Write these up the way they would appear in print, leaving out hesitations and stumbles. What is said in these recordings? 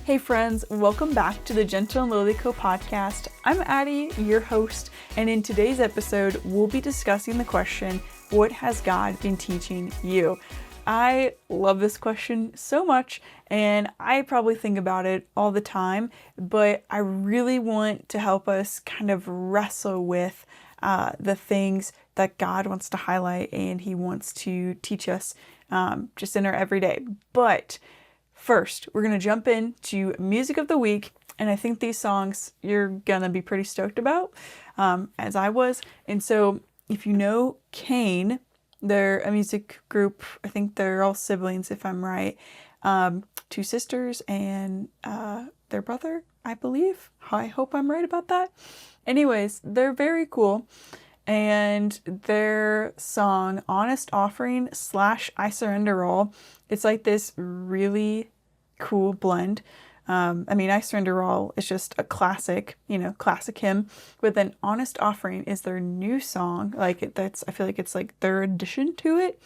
Hey friends, welcome back to the Gentle and Lowly Co podcast. I'm Addie, your host, and in today's episode, we'll be discussing the question, what has God been teaching you? I love this question so much, and I probably think about it all the time, but I really want to help us kind of wrestle with the things that God wants to highlight and He wants to teach us just in our everyday. But first, we're going to jump into music of the week, and I think these songs you're going to be pretty stoked about, as I was. And so if you know Kane, they're a music group. I think they're all siblings, if I'm right. Two sisters and their brother, I believe. I hope I'm right about that. Anyways, they're very cool. And their song, Honest Offering / I Surrender All, it's like this really cool blend. I Surrender All is just a classic, classic hymn. But then Honest Offering is their new song. I feel like it's like their addition to it.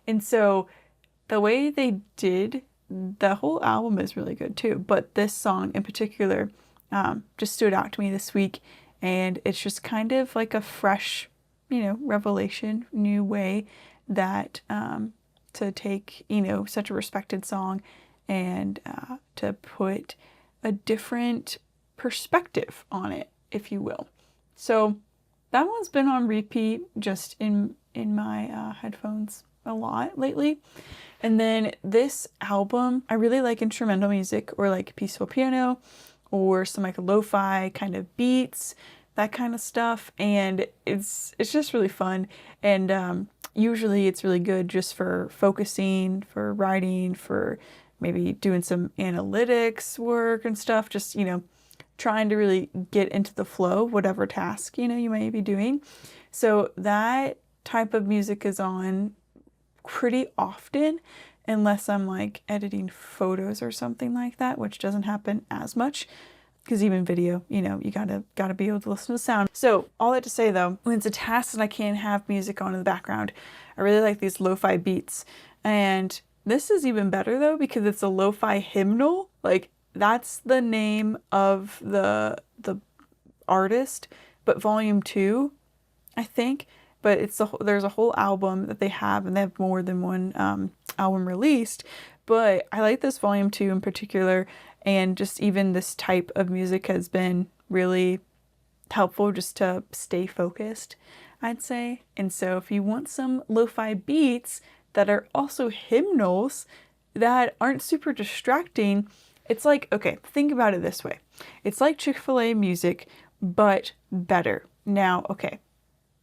And so the way they did, the whole album is really good too. But this song in particular just stood out to me this week. And it's just kind of like a fresh, revelation, new way that to take, such a respected song and to put a different perspective on it, if you will. So that one's been on repeat just in my headphones a lot lately. And then this album, I really like instrumental music or like peaceful piano or some like lo-fi kind of beats, that kind of stuff. And it's just really fun. And usually it's really good just for focusing, for writing, for maybe doing some analytics work and stuff, just, trying to really get into the flow, whatever task, you may be doing. So that type of music is on pretty often, unless I'm like editing photos or something like that, which doesn't happen as much. Because even video, you gotta be able to listen to sound. So all that to say though, when it's a task that I can't have music on in the background, I really like these lo-fi beats. And this is even better though, because it's a lo-fi hymnal. Like that's the name of the artist, but volume 2, I think. But there's a whole album that they have, and they have more than one album released. But I like this volume 2 in particular. And just even this type of music has been really helpful just to stay focused, I'd say. And so if you want some lo-fi beats that are also hymnals that aren't super distracting, it's like, okay, think about it this way. It's like Chick-fil-A music, but better. Now, okay,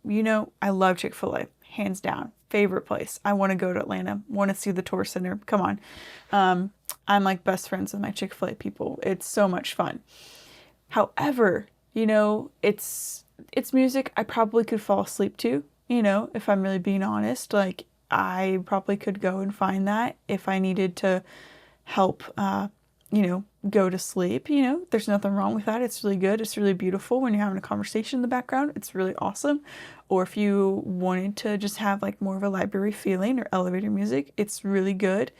I love Chick-fil-A, hands down. Favorite place. I want to go to Atlanta. Want to see the tour center. Come on. I'm like best friends with my Chick-fil-A people. It's so much fun. However, it's music I probably could fall asleep to, if I'm really being honest. Like I probably could go and find that if I needed to help, go to sleep. There's nothing wrong with that. It's really good. It's really beautiful when you're having a conversation in the background. It's really awesome. Or if you wanted to just have like more of a library feeling or elevator music, it's really good.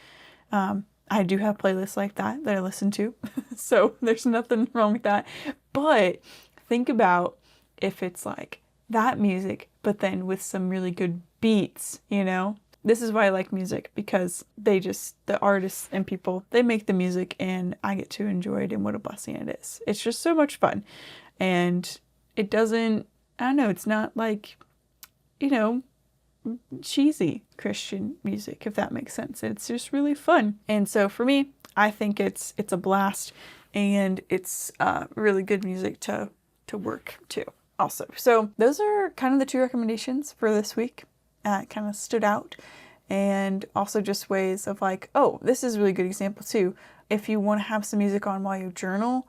I do have playlists like that I listen to. So there's nothing wrong with that. But think about if it's like that music, but then with some really good beats, This is why I like music, because the artists and people, they make the music and I get to enjoy it, and what a blessing it is. It's just so much fun. And it doesn't, I don't know, it's not like, cheesy Christian music, if that makes sense. It's just really fun. And so for me, I think it's a blast, and it's really good music to work to also. So those are kind of the 2 recommendations for this week. Kind of stood out, and also just ways of like, oh, this is a really good example too. If you want to have some music on while you journal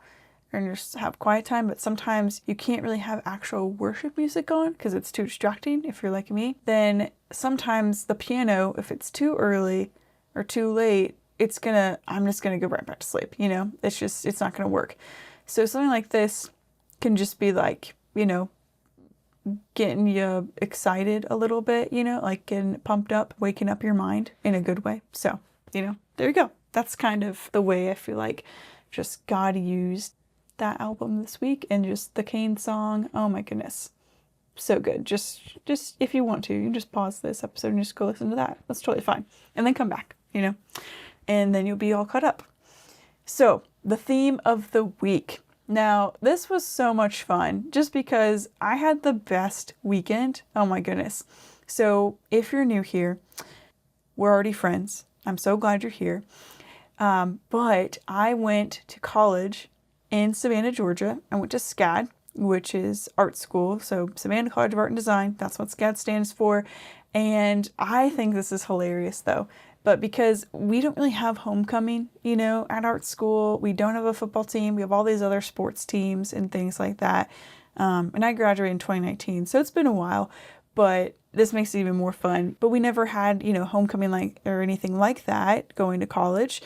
and just have quiet time, but sometimes you can't really have actual worship music on because it's too distracting if you're like me, then sometimes the piano, if it's too early or too late, I'm just gonna go right back to sleep, it's not gonna work. So something like this can just be like, getting you excited a little bit, like getting pumped up, waking up your mind in a good way. So, there you go. That's kind of the way I feel like just God used that album this week, and just the Kane song. Oh my goodness. So good. Just if you want to, you can just pause this episode and just go listen to that. That's totally fine. And then come back, and then you'll be all caught up. So the theme of the week. Now, this was so much fun just because I had the best weekend. Oh my goodness. So if you're new here, we're already friends. I'm so glad you're here. But I went to college in Savannah, Georgia. I went to SCAD, which is art school. So Savannah College of Art and Design. That's what SCAD stands for. And I think this is hilarious though. But because we don't really have homecoming, at art school, we don't have a football team. We have all these other sports teams and things like that. And I graduated in 2019, so it's been a while, but this makes it even more fun. But we never had, homecoming or anything like that going to college.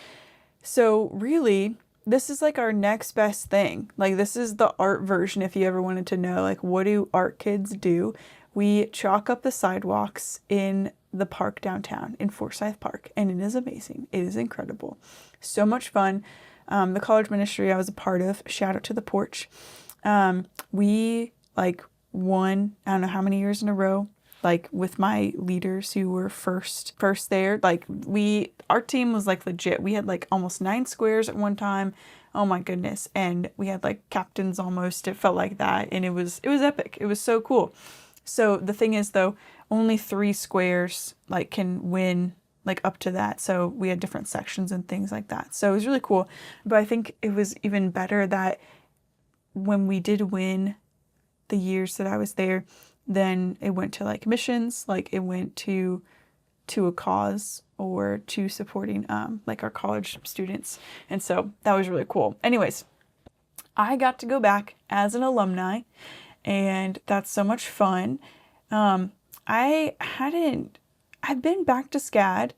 So really, this is our next best thing. This is the art version. If you ever wanted to know, what do art kids do? We chalk up the sidewalks in the park downtown in Forsyth Park, and it is amazing. It is incredible. So much fun. The college ministry I was a part of, shout out to the porch. We won, I don't know how many years in a row, with my leaders who were first there. Our team was legit. We had almost 9 squares at one time. Oh my goodness. And we had captains almost. It felt like that. And it was epic. It was so cool. So the thing is though, only 3 squares can win up to that. So we had different sections and things like that. So it was really cool. But I think it was even better that when we did win the years that I was there, then it went to missions, it went to a cause or to supporting our college students. And so that was really cool. Anyways, I got to go back as an alumni, and that's so much fun. I've been back to SCAD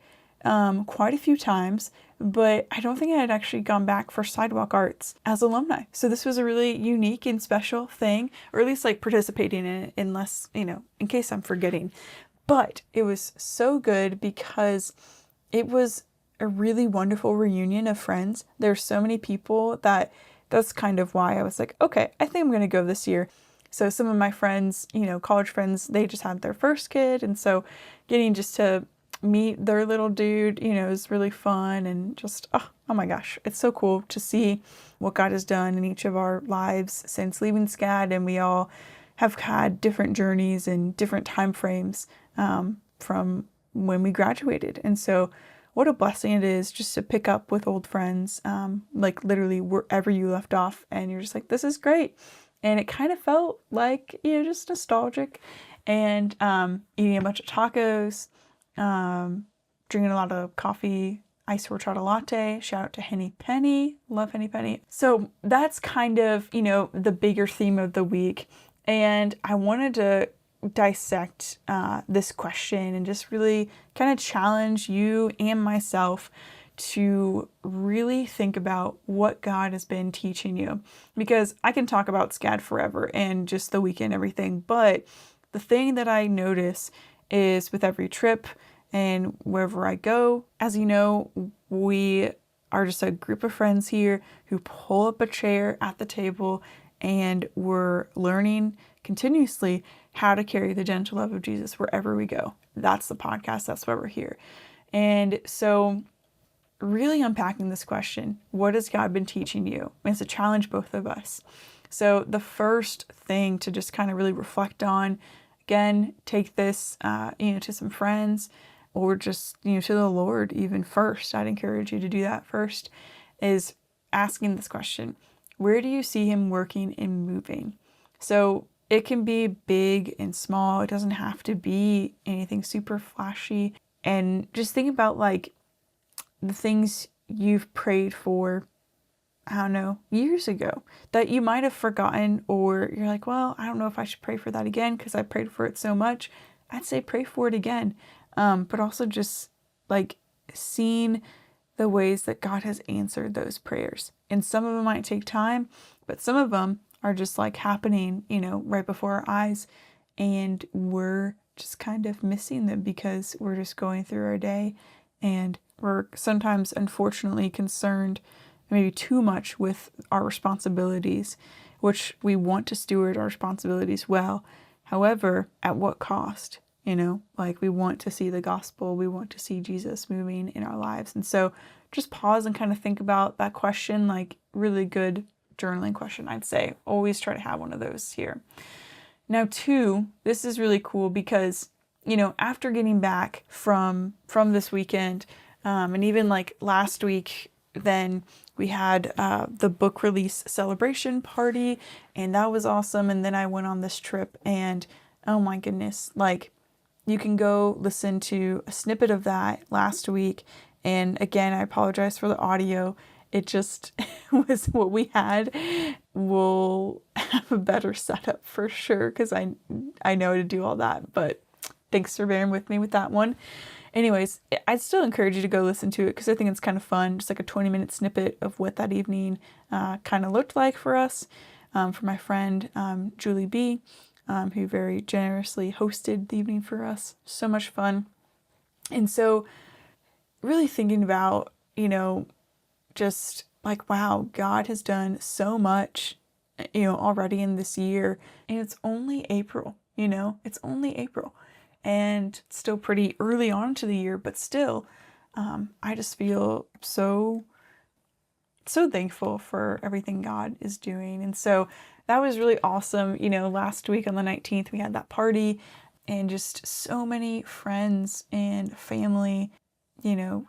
quite a few times, but I don't think I had actually gone back for Sidewalk Arts as alumni. So this was a really unique and special thing, or at least participating in it, unless, in case I'm forgetting. But it was so good because it was a really wonderful reunion of friends. There's so many people that's kind of why I was okay, I think I'm going to go this year. So some of my friends, college friends, they just had their first kid. And so getting just to meet their little dude, is really fun. And just, oh my gosh, it's so cool to see what God has done in each of our lives since leaving SCAD. And we all have had different journeys and different time frames from when we graduated. And so what a blessing it is just to pick up with old friends, literally wherever you left off. And you're just this is great. And it kind of felt just nostalgic, and eating a bunch of tacos, drinking a lot of coffee, iced horchata latte. Shout out to Henny Penny. Love Henny Penny. So that's kind of, the bigger theme of the week. And I wanted to dissect this question and just really kind of challenge you and myself to really think about what God has been teaching you. Because I can talk about SCAD forever and just the weekend, everything. But the thing that I notice is with every trip and wherever I go, as you know, we are just a group of friends here who pull up a chair at the table, and we're learning continuously how to carry the gentle love of Jesus wherever we go. That's the podcast. That's why we're here. And so really unpacking this question, what has God been teaching you? And it's a challenge both of us. So the first thing to just kind of really reflect on, again, take this, to some friends, or just, to the Lord even first. I'd encourage you to do that first, is asking this question: where do you see him working and moving? So it can be big and small. It doesn't have to be anything super flashy. And just think about the things you've prayed for, I don't know, years ago that you might have forgotten, or you're well, I don't know if I should pray for that again because I prayed for it so much. I'd say pray for it again. But also just seeing the ways that God has answered those prayers. And some of them might take time, but some of them are just happening, right before our eyes. And we're just kind of missing them because we're just going through our day, and we're sometimes unfortunately concerned maybe too much with our responsibilities, which we want to steward our responsibilities well. However, at what cost? Like we want to see the gospel, we want to see Jesus moving in our lives. And so just pause and kind of think about that question, like really good journaling question, I'd say. Always try to have one of those here. Now, 2, this is really cool because, after getting back from this weekend, and even like last week, then we had the book release celebration party, and that was awesome. And then I went on this trip, and oh my goodness, like you can go listen to a snippet of that last week. And again, I apologize for the audio. It just was what we had. We'll have a better setup for sure, because I know how to do all that. But thanks for bearing with me with that one. Anyways, I'd still encourage you to go listen to it because I think it's kind of fun. Just like a 20-minute snippet of what that evening kind of looked like for us. For my friend Julie B., who very generously hosted the evening for us. So much fun. And so really thinking about, just like, wow, God has done so much, already in this year. And it's only April, it's only April. And it's still pretty early on to the year, but still, I just feel so thankful for everything God is doing. And so that was really awesome. Last week on the 19th, we had that party, and just so many friends and family,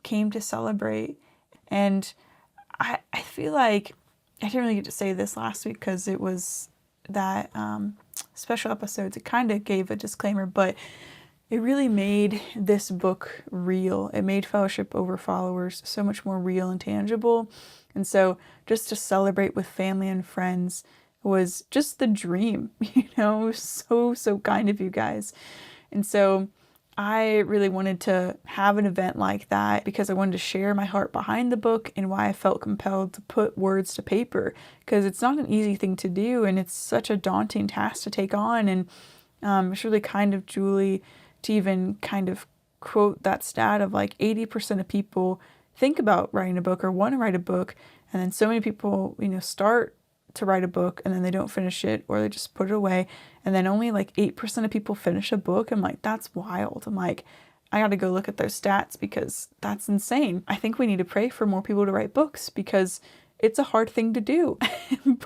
came to celebrate. And I feel like I didn't really get to say this last week because it was that special episodes. It kind of gave a disclaimer, but it really made this book real. It made Fellowship Over Followers so much more real and tangible. And so just to celebrate with family and friends was just the dream, so kind of you guys. And so I really wanted to have an event like that because I wanted to share my heart behind the book and why I felt compelled to put words to paper, because it's not an easy thing to do, and it's such a daunting task to take on. And it's really kind of Julie to even kind of quote that stat of like 80% of people think about writing a book or want to write a book, and then so many people, start to write a book and then they don't finish it, or they just put it away, and then only like 8% of people finish a book. I'm like, that's wild. I'm like, I got to go look at those stats because that's insane. I think we need to pray for more people to write books because it's a hard thing to do.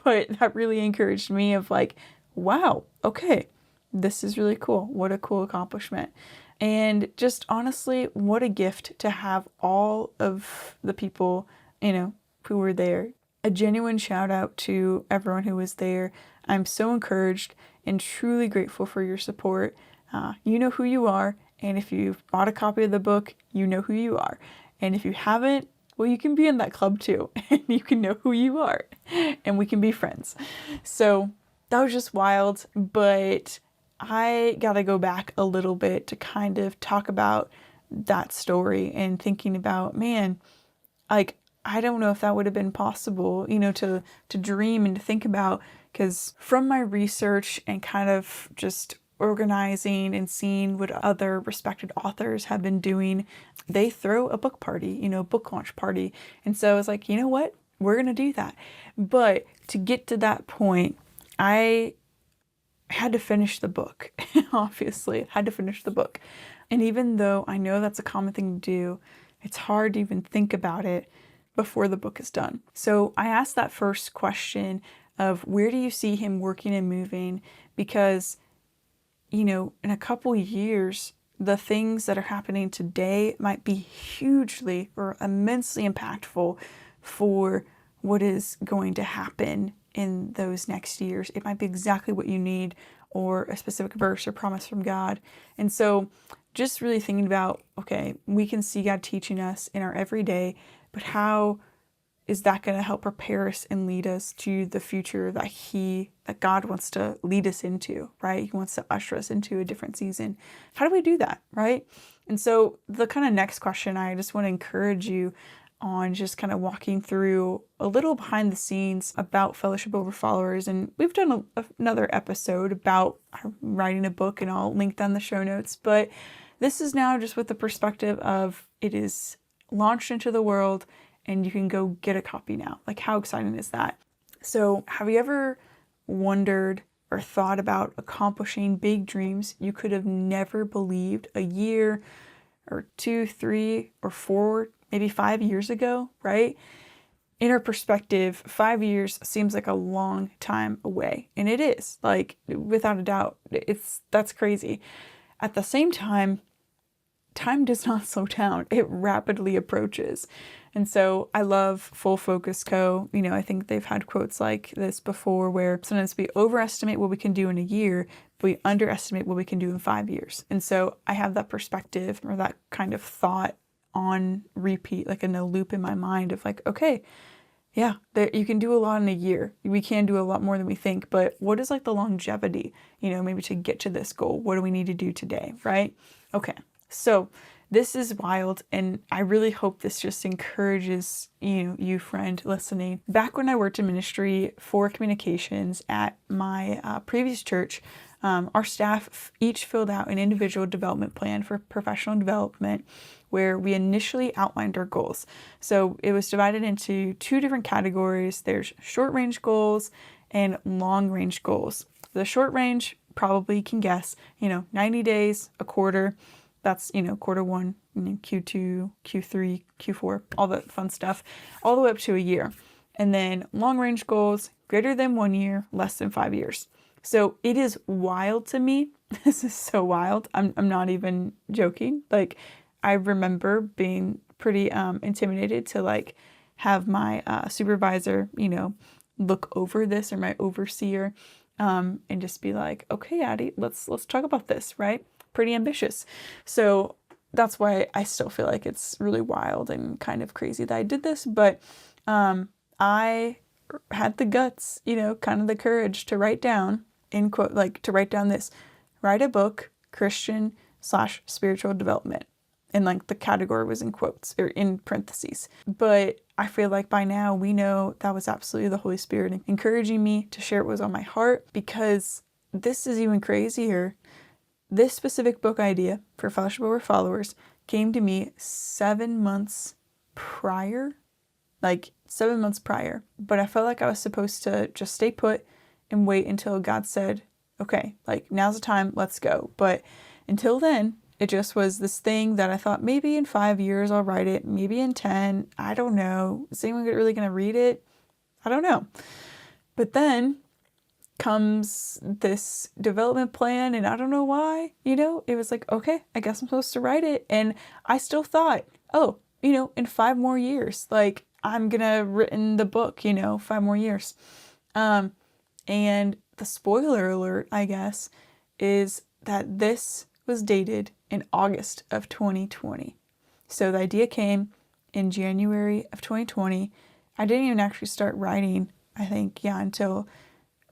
But that really encouraged me of like, wow, okay, this is really cool. What a cool accomplishment. And just honestly, what a gift to have all of the people, who were there. A genuine shout out to everyone who was there. I'm so encouraged and truly grateful for your support. You know who you are. And if you've bought a copy of the book, you know who you are. And if you haven't, well, you can be in that club too. And you can know who you are. And we can be friends. So that was just wild. But I got to go back a little bit to kind of talk about that story and thinking about, man, like, I don't know if that would have been possible, to dream and to think about, because from my research and kind of just organizing and seeing what other respected authors have been doing, they throw a book party, book launch party. And so I was like, you know what? We're going to do that. But to get to that point, I had to finish the book. Obviously, I had to finish the book. And even though I know that's a common thing to do, it's hard to even think about it before the book is done. So I asked that first question of where do you see him working and moving? Because, in a couple years, the things that are happening today might be hugely or immensely impactful for what is going to happen in those next years. It might be exactly what you need, or a specific verse or promise from God. And so just really thinking about, okay, we can see God teaching us in our everyday, but how is that going to help prepare us and lead us to the future that God wants to lead us into, right? He wants to usher us into a different season. How do we do that, right? And so the kind of next question, I just want to encourage you on just kind of walking through a little behind the scenes about Fellowship Over Followers. And we've done another episode about writing a book, and I'll link down the show notes. But this is now just with the perspective of it is launched into the world, and you can go get a copy now. Like, how exciting is that? So have you ever wondered or thought about accomplishing big dreams you could have never believed a year or 2, 3, or 4, maybe 5 years ago, right? In our perspective, 5 years seems like a long time away. And it is, like, without a doubt, that's crazy. At the same time, time does not slow down. It rapidly approaches. And so I love Full Focus Co. I think they've had quotes like this before, where sometimes we overestimate what we can do in a year, but we underestimate what we can do in 5 years. And so I have that perspective, or that kind of thought on repeat, like in a loop in my mind of like, okay, yeah, you can do a lot in a year. We can do a lot more than we think, but what is like the longevity, maybe to get to this goal? What do we need to do today, right? Okay, so this is wild, and I really hope this just encourages you friend listening. Back when I worked in ministry for communications at my previous church, our staff each filled out an individual development plan for professional development, where we initially outlined our goals. So it was divided into 2 different categories. There's short-range goals and long-range goals. The short range, probably can guess, 90 days, a quarter. That's, quarter 1, Q2, Q3, Q4, all that fun stuff, all the way up to a year. And then long-range goals, greater than 1 year, less than 5 years. So it is wild to me. This is so wild. I'm not even joking. Like, I remember being pretty intimidated to like have my supervisor, look over this, or my overseer, and just be like, okay, Addie, let's talk about this, right? Pretty ambitious. So that's why I still feel like it's really wild and kind of crazy that I did this. But I had the guts, kind of the courage to write down, in quote, like to write down this, write a book, Christian/spiritual development. And like the category was in quotes or in parentheses. But I feel like by now we know that was absolutely the Holy Spirit encouraging me to share what was on my heart, because this is even crazier. This specific book idea for Fellowship Over Followers came to me 7 months prior, But I felt like I was supposed to just stay put and wait until God said, okay, like now's the time, let's go. But until then, it just was this thing that I thought maybe in 5 years I'll write it, maybe in 10, I don't know. Is anyone really going to read it? I don't know. But then comes this development plan, and I don't know why, it was like, okay, I guess I'm supposed to write it. And I still thought, oh, in 5 more years, like I'm gonna written the book, 5 more years. And the spoiler alert, I guess, is that this was dated in August of 2020. So the idea came in January of 2020. I didn't even actually start writing, I think, until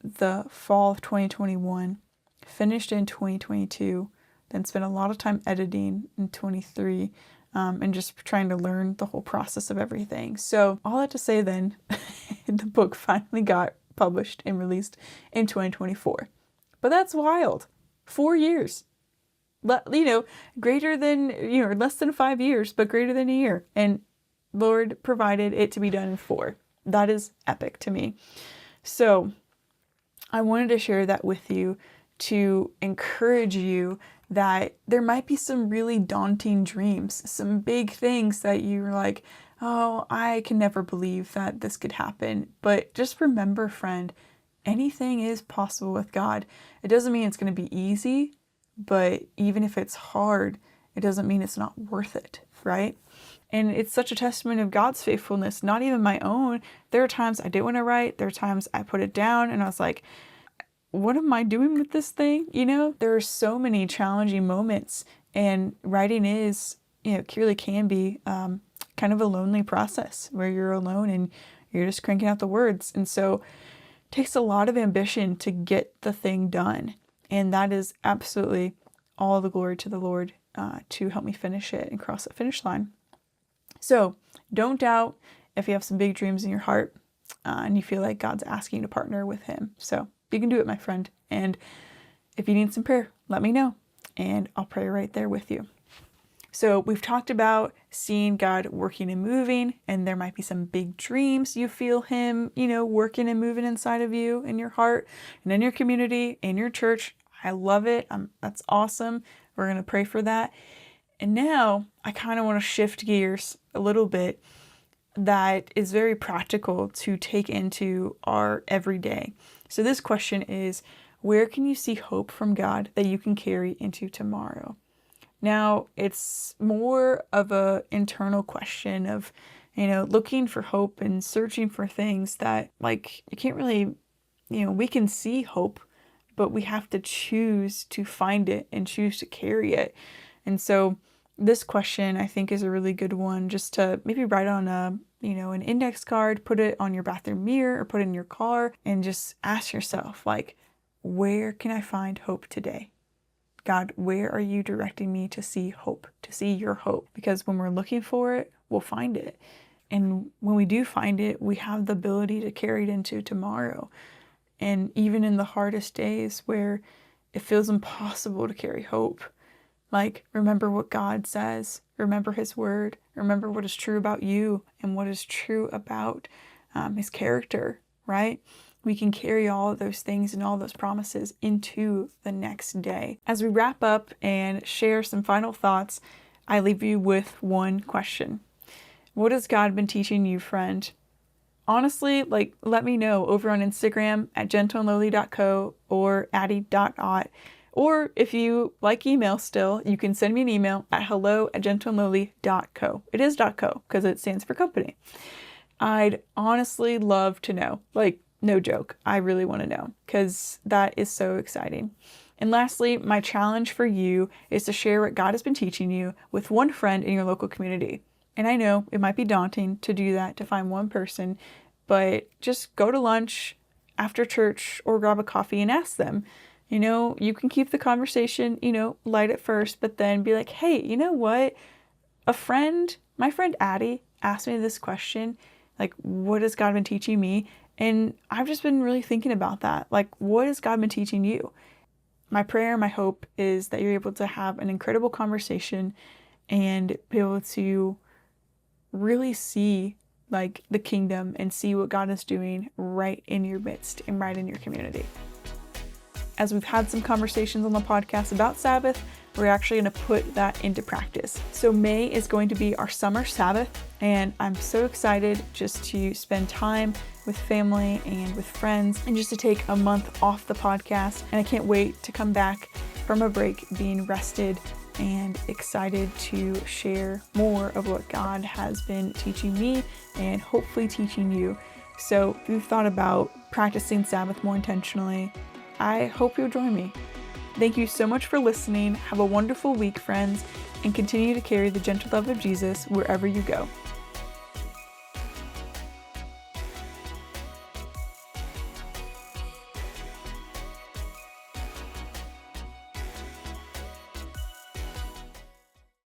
the fall of 2021, finished in 2022, then spent a lot of time editing in 23, and just trying to learn the whole process of everything. So all that to say then, the book finally got published and released in 2024. But that's wild. 4 years. Greater than, less than 5 years, but greater than a year. And Lord provided it to be done in 4. That is epic to me. So I wanted to share that with you to encourage you that there might be some really daunting dreams, some big things that you're like, oh, I can never believe that this could happen. But just remember, friend, anything is possible with God. It doesn't mean it's going to be easy, but even if it's hard, it doesn't mean it's not worth it, right? And it's such a testament of God's faithfulness, not even my own. There are times I didn't want to write. There are times I put it down and I was like, what am I doing with this thing? There are so many challenging moments, and writing is, clearly can be kind of a lonely process where you're alone and you're just cranking out the words. And so it takes a lot of ambition to get the thing done. And that is absolutely all the glory to the Lord to help me finish it and cross the finish line. So don't doubt if you have some big dreams in your heart and you feel like God's asking you to partner with him. So you can do it, my friend. And if you need some prayer, let me know and I'll pray right there with you. So we've talked about seeing God working and moving, and there might be some big dreams you feel Him, working and moving inside of you, in your heart, and in your community, in your church. I love it. That's awesome. We're going to pray for that. And now I kind of want to shift gears a little bit that is very practical to take into our everyday. So this question is, where can you see hope from God that you can carry into tomorrow? Now, it's more of a internal question of, looking for hope and searching for things that, you can't really, we can see hope, but we have to choose to find it and choose to carry it. And so this question, I think, is a really good one just to maybe write on an index card, put it on your bathroom mirror or put it in your car, and just ask yourself, where can I find hope today? God, where are you directing me to see hope, to see your hope? Because when we're looking for it, we'll find it. And when we do find it, we have the ability to carry it into tomorrow. And even in the hardest days where it feels impossible to carry hope, remember what God says, remember His word, remember what is true about you and what is true about His character, right? We can carry all of those things and all those promises into the next day. As we wrap up and share some final thoughts, I leave you with one question. What has God been teaching you, friend? Honestly, let me know over on Instagram at gentleandlowly.co or addie.ot. Or if you like email still, you can send me an email at hello@gentleandlowly.co. It is .co because it stands for company. I'd honestly love to know, no joke. I really want to know because that is so exciting. And lastly, my challenge for you is to share what God has been teaching you with one friend in your local community. And I know it might be daunting to do that, to find one person, but just go to lunch after church or grab a coffee and ask them. You can keep the conversation, light at first, but then be like, hey, you know what? My friend Addie asked me this question, what has God been teaching me? And I've just been really thinking about that. What has God been teaching you? My prayer, my hope is that you're able to have an incredible conversation and be able to really see the kingdom and see what God is doing right in your midst and right in your community. As we've had some conversations on the podcast about Sabbath, we're actually going to put that into practice. So May is going to be our summer Sabbath, and I'm so excited just to spend time with family and with friends and just to take a month off the podcast. And I can't wait to come back from a break being rested and excited to share more of what God has been teaching me and hopefully teaching you. So if you've thought about practicing Sabbath more intentionally, I hope you'll join me. Thank you so much for listening. Have a wonderful week, friends, and continue to carry the gentle love of Jesus wherever you go.